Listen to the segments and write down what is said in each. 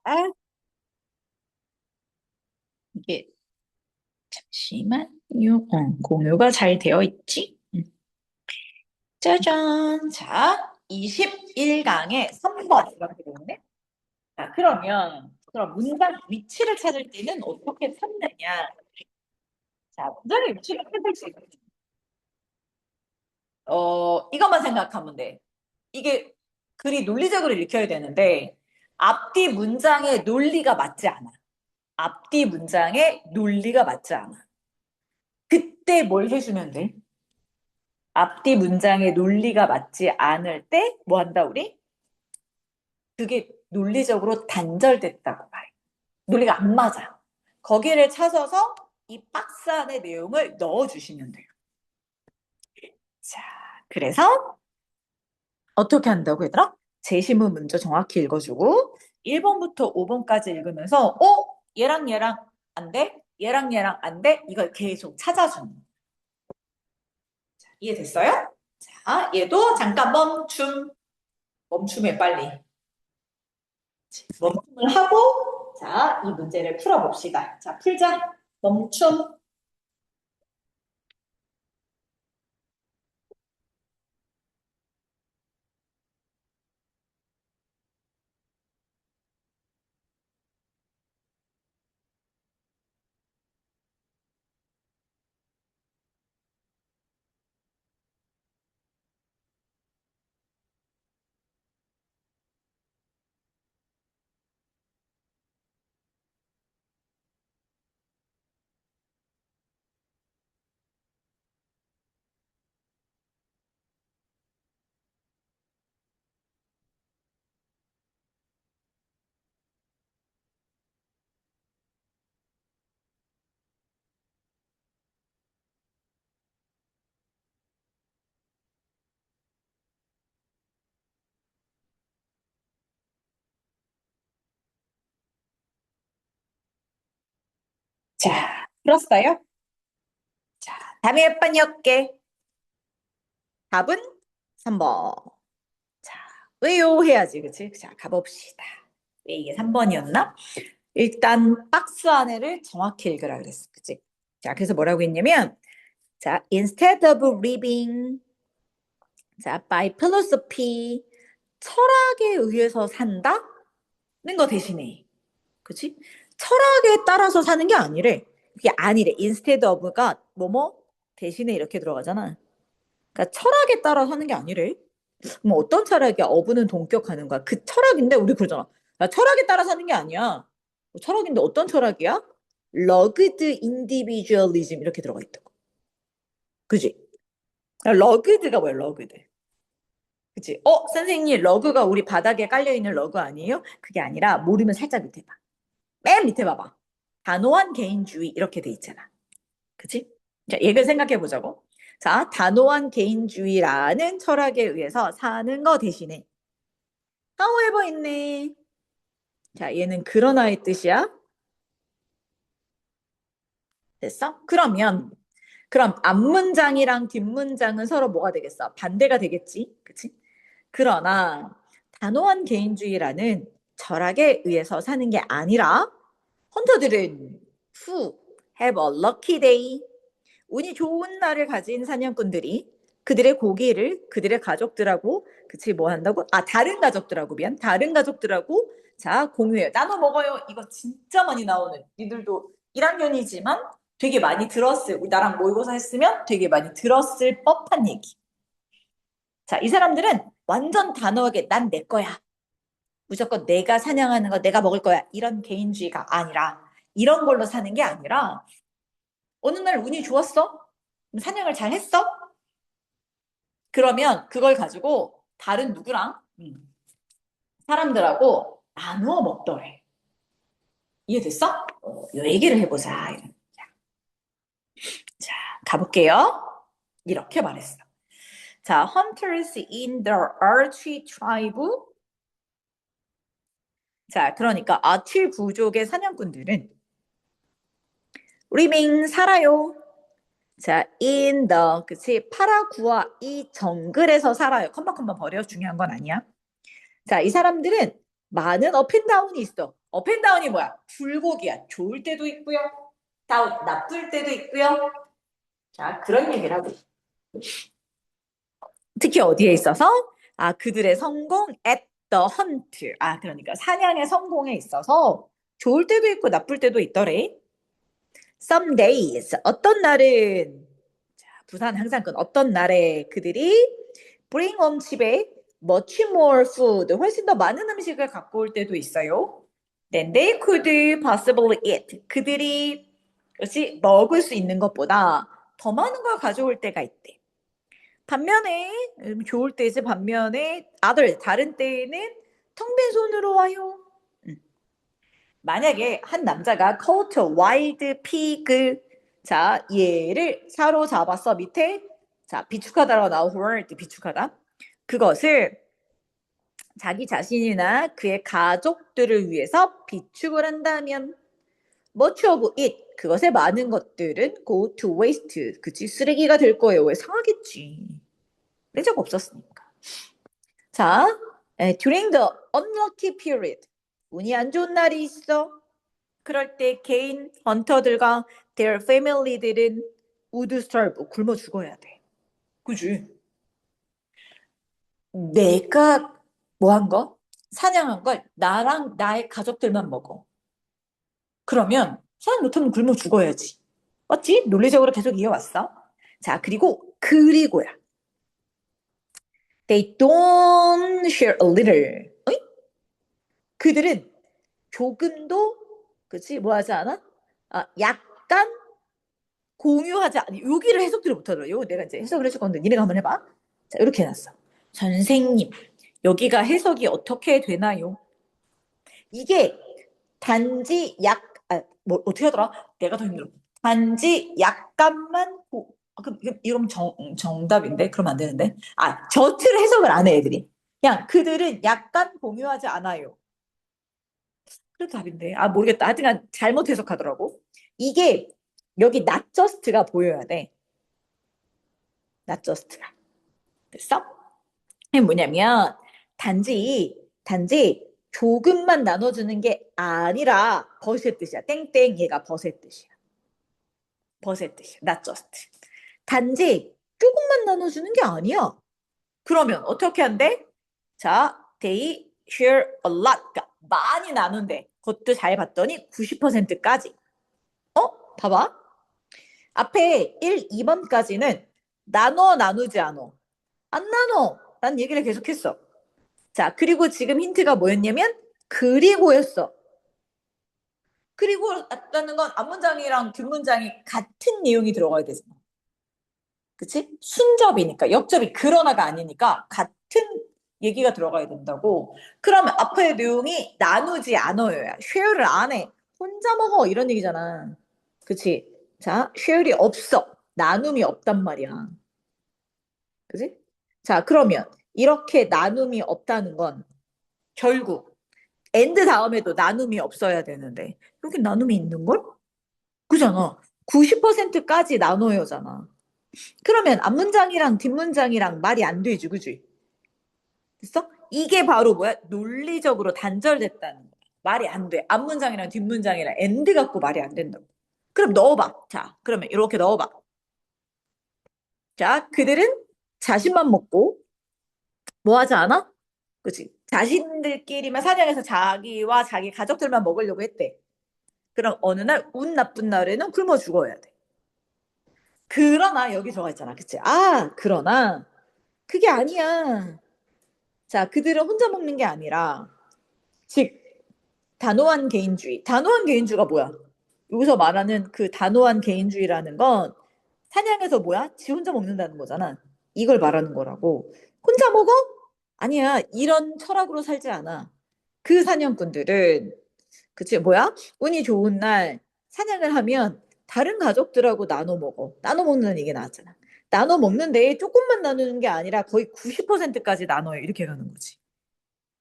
아, 이게 잠시만요. 공유가 잘 되어 있지? 짜잔. 자, 21강에 3번 이렇게 되네. 자, 그럼 문장 위치를 찾을 때는 어떻게 찾느냐? 자, 문장의 위치를 찾을 수 있는 이것만 생각하면 돼. 이게 글이 논리적으로 읽혀야 되는데 앞뒤 문장의 논리가 맞지 않아. 앞뒤 문장의 논리가 맞지 않아. 그때 뭘 해주면 돼? 앞뒤 문장의 논리가 맞지 않을 때 뭐 한다 우리? 그게 논리적으로 단절됐다고 말해. 논리가 안 맞아요. 거기를 찾아서 이 박스 안에 내용을 넣어주시면 돼요. 자, 그래서 어떻게 한다고 얘들아? 제시문 먼저 정확히 읽어주고 1번부터 5번까지 읽으면서 얘랑 안 돼? 얘랑 안 돼? 이걸 계속 찾아주는 거예요. 이해됐어요? 자, 얘도 잠깐 멈춤에 빨리. 멈춤을 하고, 자, 이 문제를 풀어봅시다. 자, 풀자. 멈춤. 자, 풀었어요? 자, 다음에 번역게. 답은 3번. 자, 왜요? 해야지, 그치? 자, 가봅시다. 왜 이게 3번이었나? 일단, 박스 안에를 정확히 읽으라 그랬어, 그치? 자, 그래서 뭐라고 했냐면, 자, instead of living, 자, by philosophy, 철학에 의해서 산다는 거 대신에 그치? 철학에 따라서 사는 게 아니래. 그게 아니래. instead of가 뭐뭐 대신에 이렇게 들어가잖아. 그러니까 철학에 따라 사는 게 아니래. 뭐 어떤 철학이야? 어부는 동격하는 거야. 그 철학인데 우리 그러잖아. 야, 철학에 따라 사는 게 아니야. 철학인데 어떤 철학이야? rugged individualism 이렇게 들어가 있다고. 그지? rugged가 뭐야? rugged. 그치? 선생님, 러그가 우리 바닥에 깔려있는 러그 아니에요? 그게 아니라 모르면 살짝 밑에 봐. 맨 밑에 봐봐. 단호한 개인주의 이렇게 돼 있잖아. 그치? 자, 얘를 생각해 보자고. 자, 단호한 개인주의라는 철학에 의해서 사는 거 대신에 however 있네. 자, 얘는 그러나의 뜻이야. 됐어? 그럼 앞문장이랑 뒷문장은 서로 뭐가 되겠어? 반대가 되겠지? 그치? 그러나 단호한 개인주의라는 철학에 의해서 사는 게 아니라 헌터들은 who have a lucky day 운이 좋은 날을 가진 사냥꾼들이 그들의 고기를 그들의 가족들하고 그치 뭐 한다고? 다른 가족들하고 미안 다른 가족들하고 자 공유해요. 나눠 먹어요. 이거 진짜 많이 나오는 니들도 1학년이지만 되게 많이 들었을 우리 나랑 모의고사 했으면 되게 많이 들었을 법한 얘기. 자, 이 사람들은 완전 단호하게 난 내 거야. 무조건 내가 사냥하는 거 내가 먹을 거야. 이런 개인주의가 아니라 이런 걸로 사는 게 아니라 어느 날 운이 좋았어? 사냥을 잘 했어? 그러면 그걸 가지고 다른 누구랑 사람들하고 나누어 먹더래. 이해됐어? 요 얘기를 해보자. 자, 가볼게요. 이렇게 말했어. 자, hunters in the Archie tribe. 자, 그러니까 아치 부족의 사냥꾼들은 living 살아요. 자, in the 그치 파라구아 이 정글에서 살아요. 컴방컴방 버려 중요한 건 아니야. 자, 이 사람들은 많은 업앤다운이 있어. 업앤다운이 뭐야? 굴곡이야. 좋을 때도 있고요. 나쁠 때도 있고요. 자, 그런 얘기를 하고. 특히 어디에 있어서? 그들의 성공 at the hunt. 그러니까 사냥의 성공에 있어서 좋을 때도 있고 나쁠 때도 있더래. Some days. 어떤 날은, 자, 부산 항상권 어떤 날에 그들이 bring home 집에 much more food. 훨씬 더 많은 음식을 갖고 올 때도 있어요. Then they could possibly eat. 그들이 그렇지 먹을 수 있는 것보다 더 많은 걸 가져올 때가 있대. 반면에 좋을 때지 반면에 다른 때에는 텅 빈 손으로 와요. 만약에 한 남자가 caught a wild pig, 자 얘를 사로잡았어. 밑에 자 비축하다라고 나오고 word 비축하다. 그것을 자기 자신이나 그의 가족들을 위해서 비축을 한다면 much of it, 그것의 많은 것들은 go to waste, 그치 쓰레기가 될 거예요. 왜 상하겠지. 내 적 없었으니까. 자, during the unlucky period, 운이 안 좋은 날이 있어. 그럴 때 개인 헌터들과 their family들은 would starve, 굶어 죽어야 돼. 그지? 내가 뭐 한 거? 사냥한 걸 나랑 나의 가족들만 먹어. 그러면 사냥 못하면 굶어 죽어야지. 맞지? 논리적으로 계속 이어왔어. 자, 그리고야. They don't share a little. 어이? 그들은 조금도, 그치? 뭐 하지 않아? 약간 공유하지 않아. 여기를 해석들을 못하더라고. 내가 이제 해석을 해줄 건데, 니네가 한번 해봐. 자, 이렇게 해놨어. 선생님, 여기가 해석이 어떻게 되나요? 이게 단지 뭐, 어떻게 하더라? 내가 더 힘들어. 단지 약간만, 그럼 이러면 정답인데? 그러면 안 되는데? 저트를 해석을 안 해, 애들이. 그냥 그들은 약간 공유하지 않아요. 그래도 답인데. 모르겠다. 하여튼간 잘못 해석하더라고. 이게 여기 not just가 보여야 돼. not just가. 됐어? 이게 뭐냐면 단지 조금만 나눠주는 게 아니라 벗의 뜻이야. 땡땡 얘가 벗의 뜻이야. 벗의 뜻이야. not just. 단지 조금만 나눠주는 게 아니야. 그러면 어떻게 한대? 자, they share a lot. 그러니까 많이 나눈대. 그것도 잘 봤더니 90%까지. 봐봐. 앞에 1, 2번까지는 나누지 않어. 안 나눠. 난 얘기를 계속했어. 자, 그리고 지금 힌트가 뭐였냐면 그리고였어. 그리고라는 건 앞문장이랑 뒷문장이 같은 내용이 들어가야 되잖아. 그치? 순접이니까 역접이 그러나가 아니니까 같은 얘기가 들어가야 된다고. 그러면 앞의 내용이 나누지 않아요야. 쉐어를 안 해. 혼자 먹어 이런 얘기잖아. 그치? 자, 쉐어이 없어. 나눔이 없단 말이야. 그치? 자, 그러면 이렇게 나눔이 없다는 건 결국 엔드 다음에도 나눔이 없어야 되는데 여기 나눔이 있는걸? 그잖아. 90%까지 나눠요잖아. 그러면 앞문장이랑 뒷문장이랑 말이 안 되지, 그지? 됐어? 이게 바로 뭐야? 논리적으로 단절됐다는 거야. 말이 안 돼. 앞문장이랑 뒷문장이랑 엔드 갖고 말이 안 된다고. 그럼 넣어봐. 자, 그러면 이렇게 넣어봐. 자, 그들은 자신만 먹고 뭐 하지 않아? 그치? 자신들끼리만 사냥해서 자기와 자기 가족들만 먹으려고 했대. 그럼 어느 날 운 나쁜 날에는 굶어 죽어야 돼. 그러나 여기 들어가 있잖아. 그치? 그러나 그게 아니야. 자, 그들은 혼자 먹는 게 아니라 즉 단호한 개인주의. 단호한 개인주의가 뭐야? 여기서 말하는 그 단호한 개인주의라는 건 사냥해서 뭐야? 지 혼자 먹는다는 거잖아. 이걸 말하는 거라고. 혼자 먹어? 아니야. 이런 철학으로 살지 않아. 그 사냥꾼들은 그치 뭐야? 운이 좋은 날 사냥을 하면 다른 가족들하고 나눠 먹어. 나눠 먹는다는 얘기 나왔잖아. 나눠 먹는데 조금만 나누는 게 아니라 거의 90%까지 나눠요. 이렇게 가는 거지.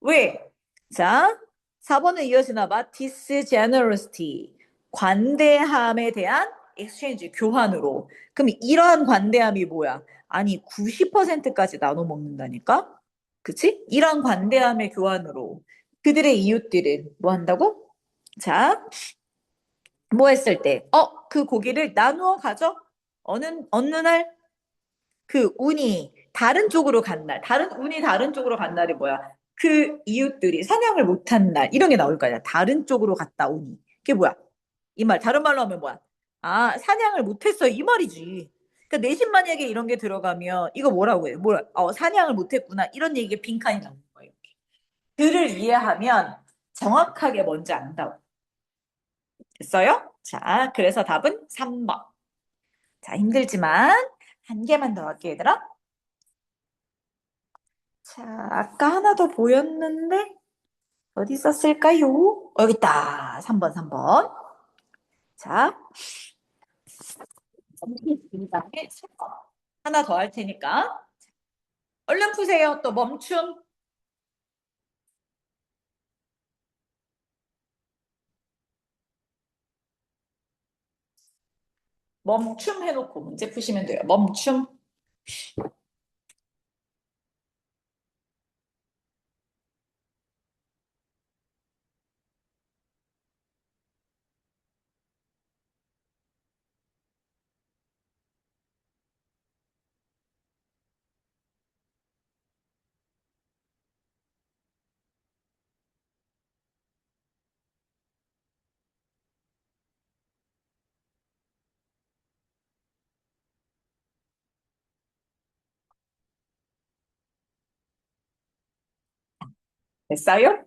왜? 자, 4번은 이어지나 봐. Disgenerosity. 관대함에 대한 exchange, 교환으로. 그럼 이러한 관대함이 뭐야? 아니, 90%까지 나눠 먹는다니까? 그치? 이러한 관대함의 교환으로 그들의 이웃들은 뭐 한다고? 자, 뭐 했을 때, 그 고기를 나누어 가져? 어느 날? 그 운이 다른 쪽으로 간 날, 운이 다른 쪽으로 간 날이 뭐야? 그 이웃들이 사냥을 못한 날, 이런 게 나올 거 아니야. 다른 쪽으로 갔다 운이. 그게 뭐야? 이 말, 다른 말로 하면 뭐야? 아, 사냥을 못했어. 이 말이지. 그러니까 내신 만약에 이런 게 들어가면, 이거 뭐라고 해요? 사냥을 못했구나. 이런 얘기에 빈칸이 나는 거예요. 글을 이해하면 정확하게 뭔지 안다고. 됐어요? 자, 그래서 답은 3번. 자, 힘들지만 한 개만 더 할게요, 얘들아. 자, 아까 하나 더 보였는데 어디 있었을까요? 여기 있다. 3번, 3번. 자, 그다음에 하나 더 할 테니까 얼른 푸세요. 또 멈춤. 멈춤 해놓고 문제 푸시면 돼요. 멈춤. 됐어요?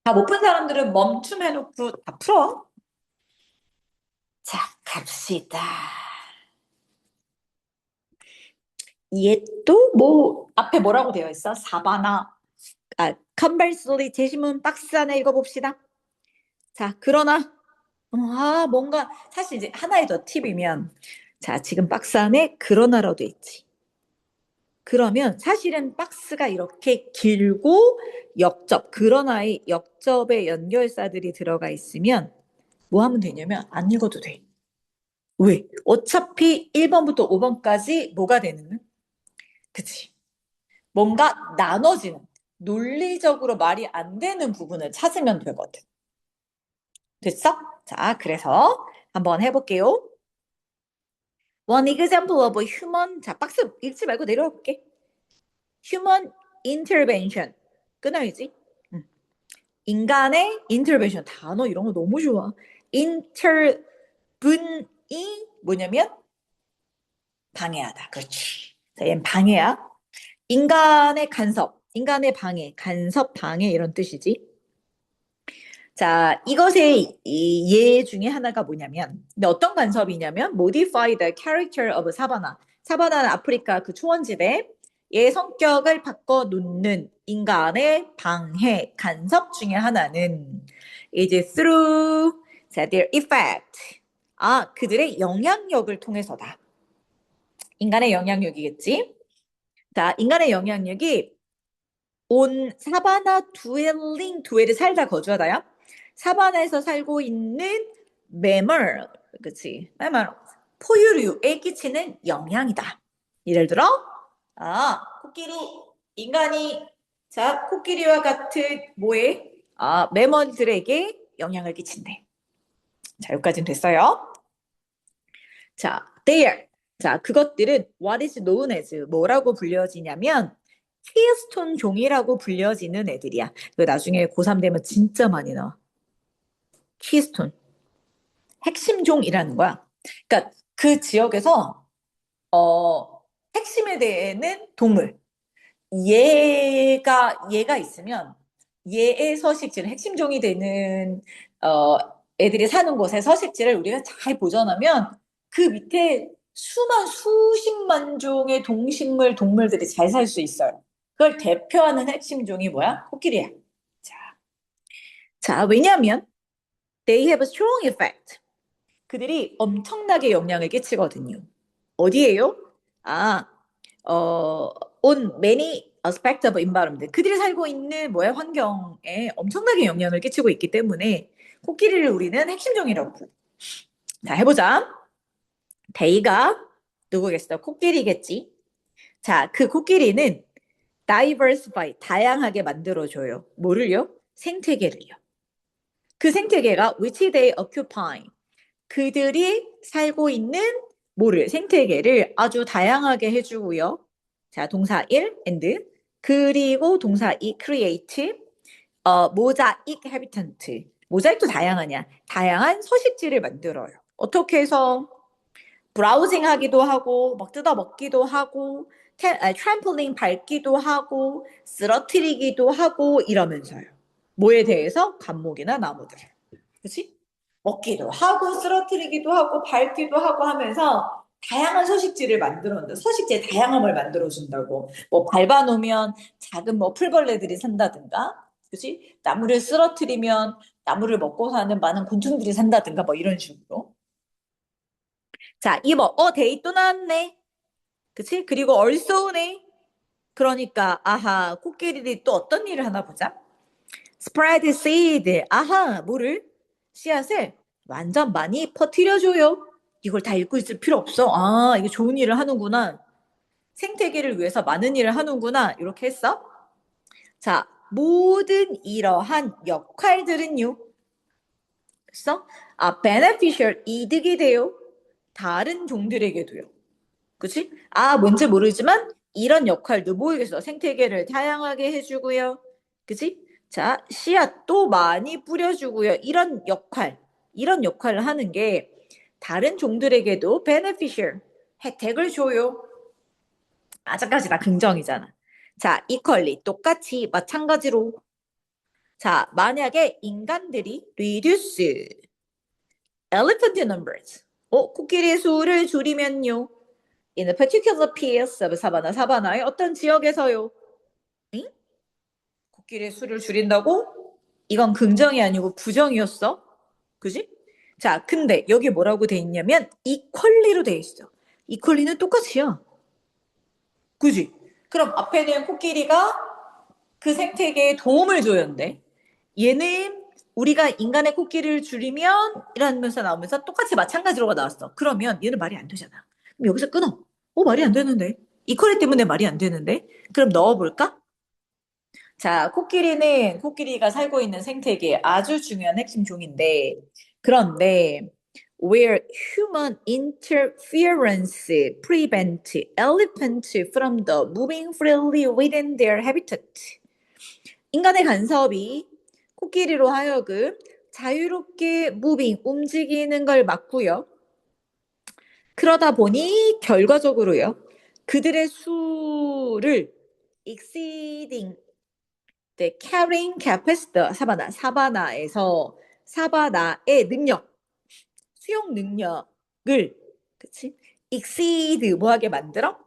다 못 푼 사람들은 멈춤 해놓고 다 풀어. 자, 갑시다. 얘 또 뭐 앞에 뭐라고 되어 있어? 사바나. conversely 제시문 박스 하나 읽어봅시다. 자, 그러나 뭔가 사실 이제 하나의 더 팁이면 자, 지금 박스 안에 그러나라도 있지. 그러면 사실은 박스가 이렇게 길고 그러나의 역접의 연결사들이 들어가 있으면 뭐 하면 되냐면 안 읽어도 돼. 왜? 어차피 1번부터 5번까지 뭐가 되는? 그치? 뭔가 나눠지는 논리적으로 말이 안 되는 부분을 찾으면 되거든. 됐어? 자, 그래서 한번 해볼게요. One example of a human. 자, 박스 읽지 말고 내려와 볼게. Human intervention. 끊어야지. 인간의 intervention. 단어 이런 거 너무 좋아. interven이 뭐냐면 방해하다. 그렇지. 자, 얘는 방해야. 인간의 간섭, 인간의 방해, 간섭, 방해 이런 뜻이지. 자, 이것의 예 중에 하나가 뭐냐면, 근데 어떤 간섭이냐면, modify the character of 사바나. 사바나는 아프리카 그 초원지대. 얘 성격을 바꿔 놓는 인간의 방해, 간섭 중에 하나는 이제 through their effect. 그들의 영향력을 통해서다. 인간의 영향력이겠지. 자, 인간의 영향력이 온 사바나 두엘에 살다 거주하다야. 사바나에서 살고 있는 매물, 그치? 매물, 포유류에 끼치는 영향이다. 예를 들어, 코끼리, 인간이, 자, 코끼리와 같은 뭐에, 매물들에게 영향을 끼친대. 자, 여기까지는 됐어요. 자, there. 자, 그것들은 what is known as 뭐라고 불려지냐면 키스톤 종이라고 불려지는 애들이야. 그 나중에 고3 되면 진짜 많이 나와. 키스톤. 핵심 종이라는 거야. 그러니까 그 지역에서 핵심에 대해는 동물. 얘가 있으면 얘의 서식지는 핵심 종이 되는 애들이 사는 곳의 서식지를 우리가 잘 보존하면 그 밑에 수십만 종의 동물들이 잘 살 수 있어요. 그걸 대표하는 핵심 종이 뭐야? 코끼리야. 자, 왜냐하면 they have a strong effect. 그들이 엄청나게 영향을 끼치거든요. 어디에요? 아, 어, on many aspects of environment. 그들이 살고 있는 환경에 엄청나게 영향을 끼치고 있기 때문에 코끼리를 우리는 핵심종이라고 부르. 자, 해보자. 데이가 누구겠어? 코끼리겠지. 자, 그 코끼리는 diversify, 다양하게 만들어줘요. 뭐를요? 생태계를요. 그 생태계가 which they occupy. 그들이 살고 있는 뭐를 생태계를 아주 다양하게 해주고요. 자, 동사 1 and 그리고 동사 2 create 모자익 habitant. 모자익도 다양하냐? 다양한 서식지를 만들어요. 어떻게 해서 브라우징 하기도 하고 막 뜯어 먹기도 하고 트램폴린 밟기도 하고 쓰러뜨리기도 하고 이러면서요. 뭐에 대해서? 감목이나 나무들. 그치? 먹기도 하고 쓰러뜨리기도 하고 밟기도 하고 하면서 다양한 서식지를 만들었는데 서식지의 다양함을 만들어준다고. 뭐 밟아놓으면 작은 뭐 풀벌레들이 산다든가, 그치? 나무를 쓰러뜨리면 나무를 먹고 사는 많은 곤충들이 산다든가 뭐 이런 식으로. 자, 2번. 데이 또 나왔네. 그치? 그리고 also네. 그러니까 아하, 코끼리들이 또 어떤 일을 하나 보자. spread seed. 아하, 뭐를? 씨앗을 완전 많이 퍼뜨려줘요. 이걸 다 읽고 있을 필요 없어. 아, 이게 좋은 일을 하는구나. 생태계를 위해서 많은 일을 하는구나. 이렇게 했어. 자, 모든 이러한 역할들은요. 그래서 beneficial, 이득이 돼요. 다른 종들에게도요. 그치? 뭔지 모르지만 이런 역할도 모이겠어. 생태계를 다양하게 해주고요. 그치? 자, 씨앗도 많이 뿌려주고요. 이런 역할을 하는 게 다른 종들에게도 beneficial, 혜택을 줘요. 아직까지 다 긍정이잖아. 자, equally, 똑같이 마찬가지로. 자, 만약에 인간들이 reduce elephant numbers, 코끼리 수를 줄이면요. In a particular piece of 사바나의 어떤 지역에서요. 응? 코끼리 수를 줄인다고? 이건 긍정이 아니고 부정이었어. 그지? 자, 근데 여기 뭐라고 돼 있냐면 equally로 돼 있어. equally는 똑같이야. 그지? 그럼 앞에는 코끼리가 그 생태계에 도움을 줘야는데 얘는 우리가 인간의 코끼리를 줄이면 이러면서 나오면서 똑같이 마찬가지로가 나왔어. 그러면 얘는 말이 안 되잖아. 그럼 여기서 끊어. 말이 안 되는데. 이퀄리 때문에 말이 안 되는데. 그럼 넣어볼까? 자, 코끼리가 살고 있는 생태계의 아주 중요한 핵심 종인데, 그런데 where human interference prevent elephants from the moving freely within their habitat. 인간의 간섭이 코끼리로 하여금 자유롭게 움직이는 걸 막고요. 그러다 보니 결과적으로요. 그들의 수를 exceeding the carrying capacity 사바나의 수용 능력을 그치? exceed 뭐하게 만들어?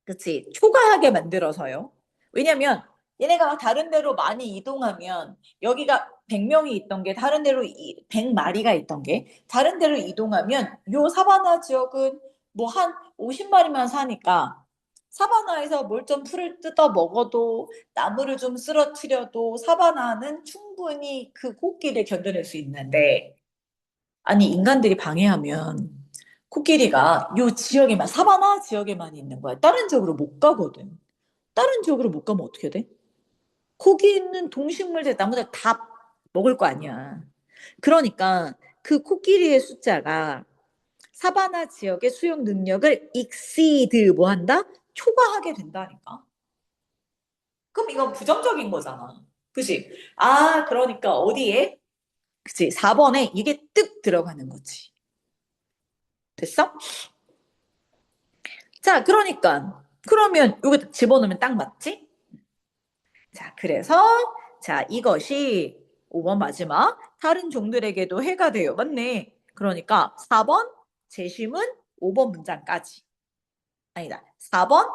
그치? 초과하게 만들어서요. 왜냐면 얘네가 다른 데로 많이 이동하면 여기가 100명이 있던 게 다른 데로 100마리가 있던 게 다른 데로 이동하면 요 사바나 지역은 뭐 한 50마리만 사니까 사바나에서 뭘 좀 풀을 뜯어 먹어도 나무를 좀 쓰러뜨려도 사바나는 충분히 그 코끼리를 견뎌낼 수 있는데 아니 인간들이 방해하면 코끼리가 요 지역에만 사바나 지역에만 있는 거야. 다른 지역으로 못 가거든. 다른 지역으로 못 가면 어떻게 돼? 거기 있는 동식물들, 나무들 다 먹을 거 아니야. 그러니까 그 코끼리의 숫자가 사바나 지역의 수용 능력을 exceed 뭐 한다? 초과하게 된다니까. 그럼 이건 부정적인 거잖아. 그치? 그러니까 어디에? 그치? 4번에 이게 뜩 들어가는 거지. 됐어? 자, 그러면 여기 집어넣으면 딱 맞지? 자, 그래서 자, 이것이 5번 마지막 다른 종들에게도 해가 돼요. 맞네. 그러니까 4번 재심은 5번 문장까지. 아니다. 4번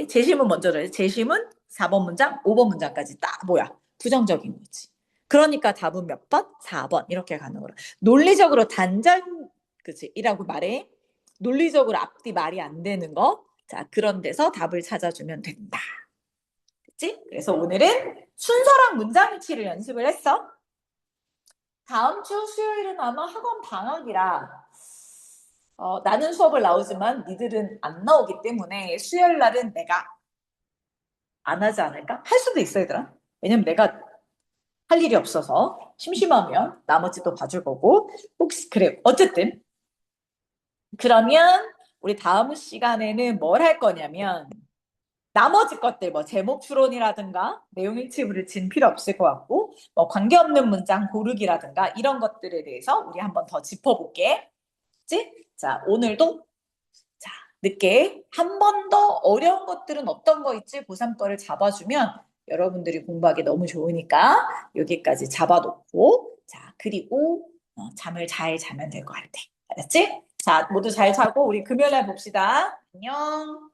재심은 먼저 줘. 재심은 4번 문장, 5번 문장까지 딱 뭐야? 부정적인 거지. 그러니까 답은 몇 번? 4번 이렇게 가는 거라. 논리적으로 그치? 이라고 말해. 논리적으로 앞뒤 말이 안 되는 거. 자, 그런 데서 답을 찾아주면 된다. 됐지? 그래서 오늘은 순서랑 문장 위치를 연습을 했어. 다음 주 수요일은 아마 학원 방학이라 나는 수업을 나오지만 니들은 안 나오기 때문에 수요일 날은 내가 안 하지 않을까? 할 수도 있어 얘들아. 왜냐면 내가 할 일이 없어서 심심하면 나머지도 봐줄 거고 혹시 그래 어쨌든 그러면 우리 다음 시간에는 뭘 할 거냐면 나머지 것들 뭐 제목 추론이라든가 내용 일치부를 진 필요 없을 것 같고 뭐 관계없는 문장 고르기라든가 이런 것들에 대해서 우리 한번 더 짚어볼게. 그치? 자, 오늘도 자, 늦게 한 번 더 어려운 것들은 어떤 거 있지? 고3 거를 잡아주면 여러분들이 공부하기 너무 좋으니까 여기까지 잡아놓고 자, 그리고 잠을 잘 자면 될 것 같아. 알았지? 자, 모두 잘 자고 우리 금요일에 봅시다. 안녕.